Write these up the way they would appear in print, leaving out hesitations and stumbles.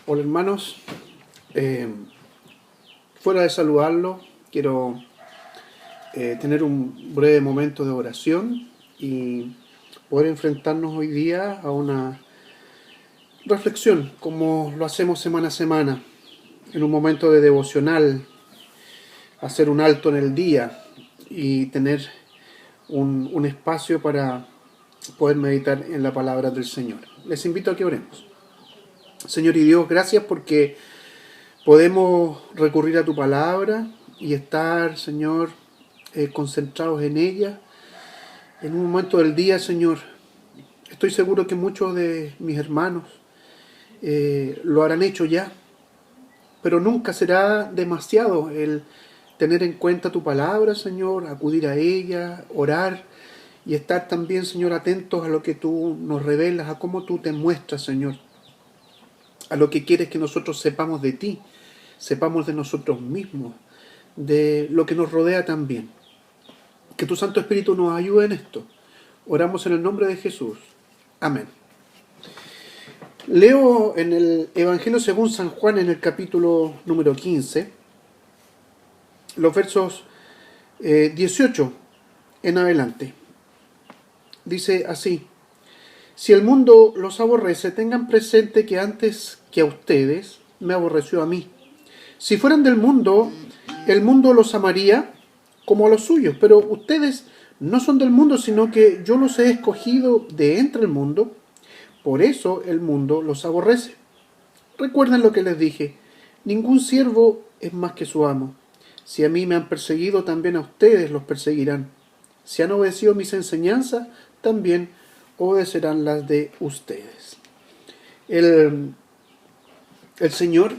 Hola hermanos, fuera de saludarlo, quiero tener un breve momento de oración y poder enfrentarnos hoy día a una reflexión, como lo hacemos semana a semana, en un momento de devocional, hacer un alto en el día y tener un espacio para poder meditar en la palabra del Señor. Les invito a que oremos. Señor y Dios, gracias porque podemos recurrir a tu palabra y estar, Señor, concentrados en ella. En un momento del día, Señor, estoy seguro que muchos de mis hermanos lo habrán hecho ya, pero nunca será demasiado el tener en cuenta tu palabra, Señor, acudir a ella, orar y estar también, Señor, atentos a lo que tú nos revelas, a cómo tú te muestras, Señor, a lo que quieres que nosotros sepamos de ti, sepamos de nosotros mismos, de lo que nos rodea también. Que tu Santo Espíritu nos ayude en esto. Oramos en el nombre de Jesús. Amén. Leo en el Evangelio según San Juan, en el capítulo número 15, los versos 18 en adelante. Dice así: si el mundo los aborrece, tengan presente que antes que a ustedes me aborreció a mí. Si fueran del mundo, el mundo los amaría como a los suyos, pero ustedes no son del mundo, sino que yo los he escogido de entre el mundo, por eso el mundo los aborrece. Recuerden lo que les dije, ningún siervo es más que su amo. Si a mí me han perseguido, también a ustedes los perseguirán. Si han obedecido mis enseñanzas, también obedecerán las de ustedes. El Señor,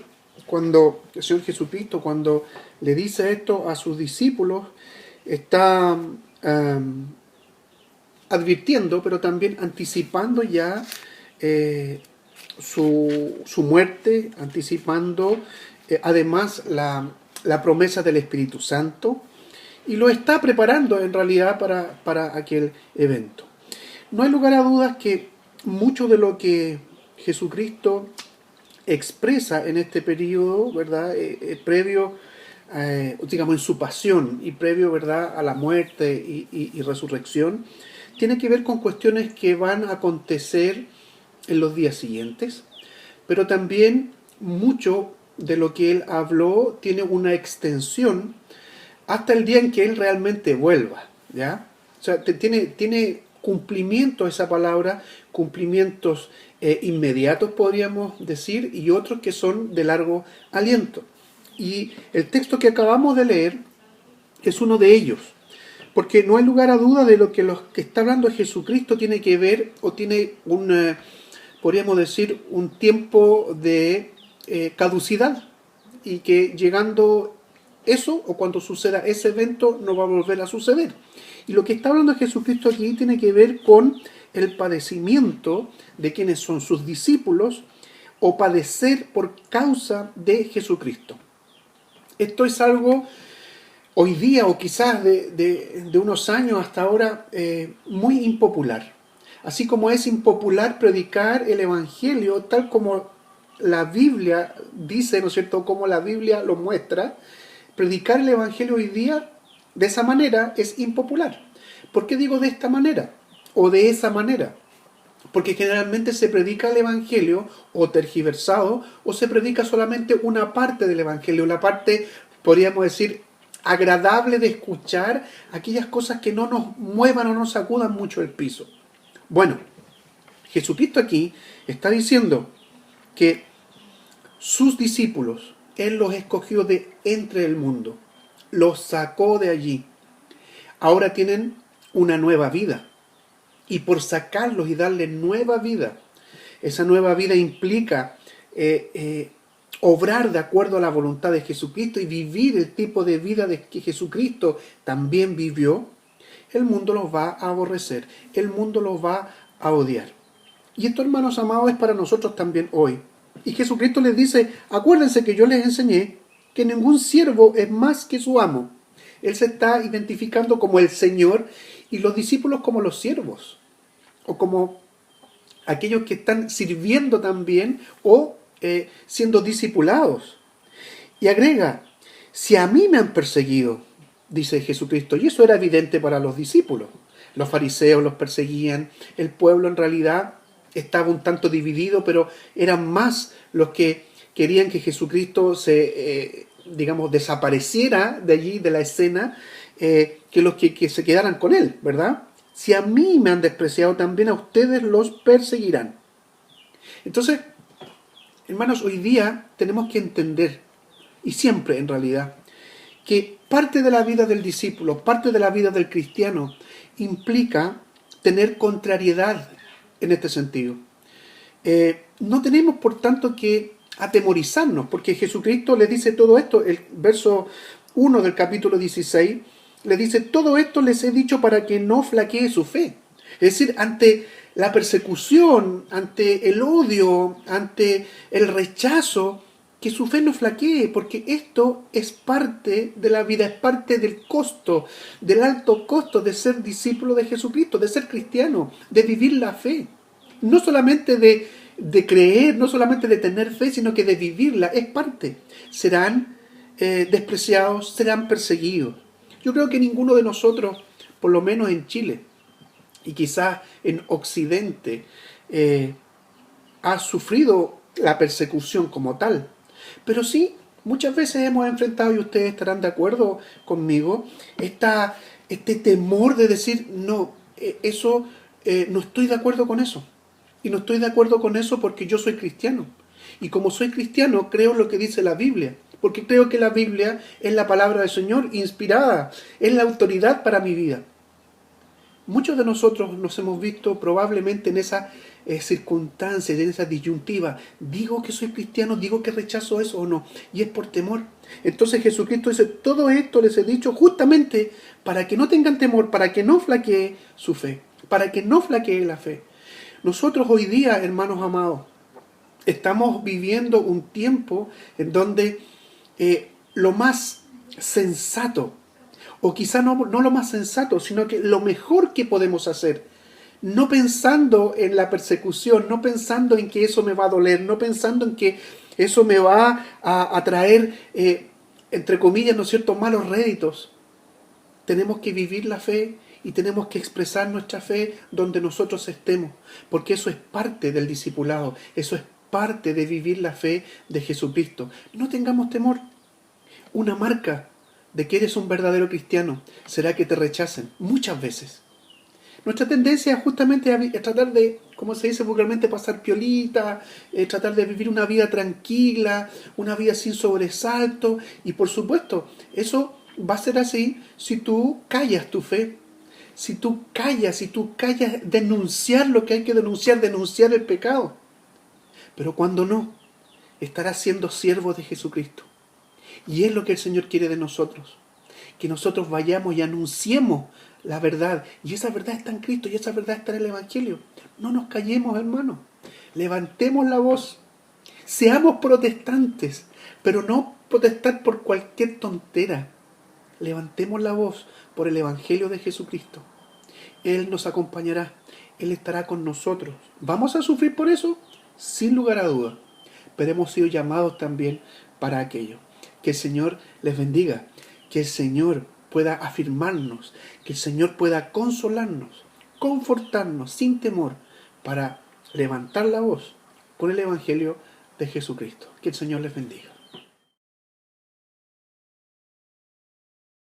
el Señor Jesucristo, cuando le dice esto a sus discípulos, está advirtiendo, pero también anticipando ya su muerte, anticipando además la promesa del Espíritu Santo, y lo está preparando en realidad para aquel evento. No hay lugar a dudas que mucho de lo que Jesucristo expresa en este periodo, ¿verdad? Previo, digamos, en su pasión y previo, ¿verdad?, a la muerte y resurrección, tiene que ver con cuestiones que van a acontecer en los días siguientes, pero también mucho de lo que él habló tiene una extensión hasta el día en que él realmente vuelva, ¿ya? O sea, tiene cumplimiento esa palabra, cumplimientos inmediatos podríamos decir, y otros que son de largo aliento. Y el texto que acabamos de leer es uno de ellos, porque no hay lugar a duda de lo que está hablando Jesucristo tiene que ver, o tiene podríamos decir, un tiempo de caducidad, y que llegando eso, o cuando suceda ese evento, no va a volver a suceder. Y lo que está hablando Jesucristo aquí tiene que ver con el padecimiento de quienes son sus discípulos, o padecer por causa de Jesucristo. Esto es algo hoy día, o quizás de unos años hasta ahora, muy impopular. Así como es impopular predicar el Evangelio tal como la Biblia dice, ¿no es cierto?, como la Biblia lo muestra, predicar el Evangelio hoy día de esa manera es impopular. ¿Por qué digo de esta manera o de esa manera? Porque generalmente se predica el Evangelio o tergiversado, o se predica solamente una parte del Evangelio, la parte, podríamos decir, agradable de escuchar, aquellas cosas que no nos muevan o nos sacudan mucho el piso. Bueno, Jesucristo aquí está diciendo que sus discípulos, Él los escogió de entre el mundo, los sacó de allí. Ahora tienen una nueva vida. Y por sacarlos y darles nueva vida, esa nueva vida implica obrar de acuerdo a la voluntad de Jesucristo y vivir el tipo de vida que Jesucristo también vivió. El mundo los va a aborrecer, el mundo los va a odiar. Y esto, hermanos amados, es para nosotros también hoy. Y Jesucristo les dice: acuérdense que yo les enseñé que ningún siervo es más que su amo. Él se está identificando como el Señor, y los discípulos como los siervos, o como aquellos que están sirviendo también, o siendo discipulados. Y agrega, si a mí me han perseguido, dice Jesucristo, y eso era evidente para los discípulos. Los fariseos los perseguían, el pueblo en realidad estaba un tanto dividido, pero eran más los que querían que Jesucristo desapareciera de allí, de la escena, que los que se quedaran con él, ¿verdad? Si a mí me han despreciado, también a ustedes los perseguirán. Entonces, hermanos, hoy día tenemos que entender, y siempre en realidad, que parte de la vida del discípulo, parte de la vida del cristiano, implica tener contrariedad en este sentido. No tenemos, por tanto, que atemorizarnos, porque Jesucristo le dice todo esto, el verso 1 del capítulo 16, le dice, todo esto les he dicho para que no flaquee su fe. Es decir, ante la persecución, ante el odio, ante el rechazo, que su fe no flaquee, porque esto es parte de la vida, es parte del costo, del alto costo de ser discípulo de Jesucristo, de ser cristiano, de vivir la fe. No solamente de creer, no solamente de tener fe, sino que de vivirla, es parte. Serán despreciados, serán perseguidos. Yo creo que ninguno de nosotros, por lo menos en Chile, y quizás en Occidente, ha sufrido la persecución como tal. Pero sí, muchas veces hemos enfrentado, y ustedes estarán de acuerdo conmigo, este temor de decir, no, no estoy de acuerdo con eso. Y no estoy de acuerdo con eso porque yo soy cristiano. Y como soy cristiano, creo lo que dice la Biblia. Porque creo que la Biblia es la palabra del Señor inspirada, es la autoridad para mi vida. Muchos de nosotros nos hemos visto probablemente en esa circunstancia, en esa disyuntiva. ¿Digo que soy cristiano? ¿Digo que rechazo eso o no? Y es por temor. Entonces Jesucristo dice, todo esto les he dicho justamente para que no tengan temor, para que no flaquee su fe, para que no flaquee la fe. Nosotros hoy día, hermanos amados, estamos viviendo un tiempo en donde lo más sensato, o quizá no lo más sensato, sino que lo mejor que podemos hacer, no pensando en la persecución, no pensando en que eso me va a doler, no pensando en que eso me va a traer, entre comillas, ¿no es cierto?, malos réditos. Tenemos que vivir la fe y tenemos que expresar nuestra fe donde nosotros estemos, porque eso es parte del discipulado, eso es parte de vivir la fe de Jesucristo. No tengamos temor. Una marca de que eres un verdadero cristiano será que te rechacen muchas veces. Nuestra tendencia es justamente a tratar de, como se dice vulgarmente, pasar piolita, tratar de vivir una vida tranquila, una vida sin sobresalto, y por supuesto, eso va a ser así si tú callas tu fe, si tú callas denunciar lo que hay que denunciar el pecado. Pero cuando no, estarás siendo siervo de Jesucristo. Y es lo que el Señor quiere de nosotros. Que nosotros vayamos y anunciemos la verdad. Y esa verdad está en Cristo y esa verdad está en el Evangelio. No nos callemos, hermanos. Levantemos la voz. Seamos protestantes, pero no protestar por cualquier tontera. Levantemos la voz por el Evangelio de Jesucristo. Él nos acompañará. Él estará con nosotros. ¿Vamos a sufrir por eso? Sin lugar a duda. Pero hemos sido llamados también para aquello. Que el Señor les bendiga. Que el Señor pueda afirmarnos. Que el Señor pueda consolarnos, confortarnos sin temor para levantar la voz por el Evangelio de Jesucristo. Que el Señor les bendiga.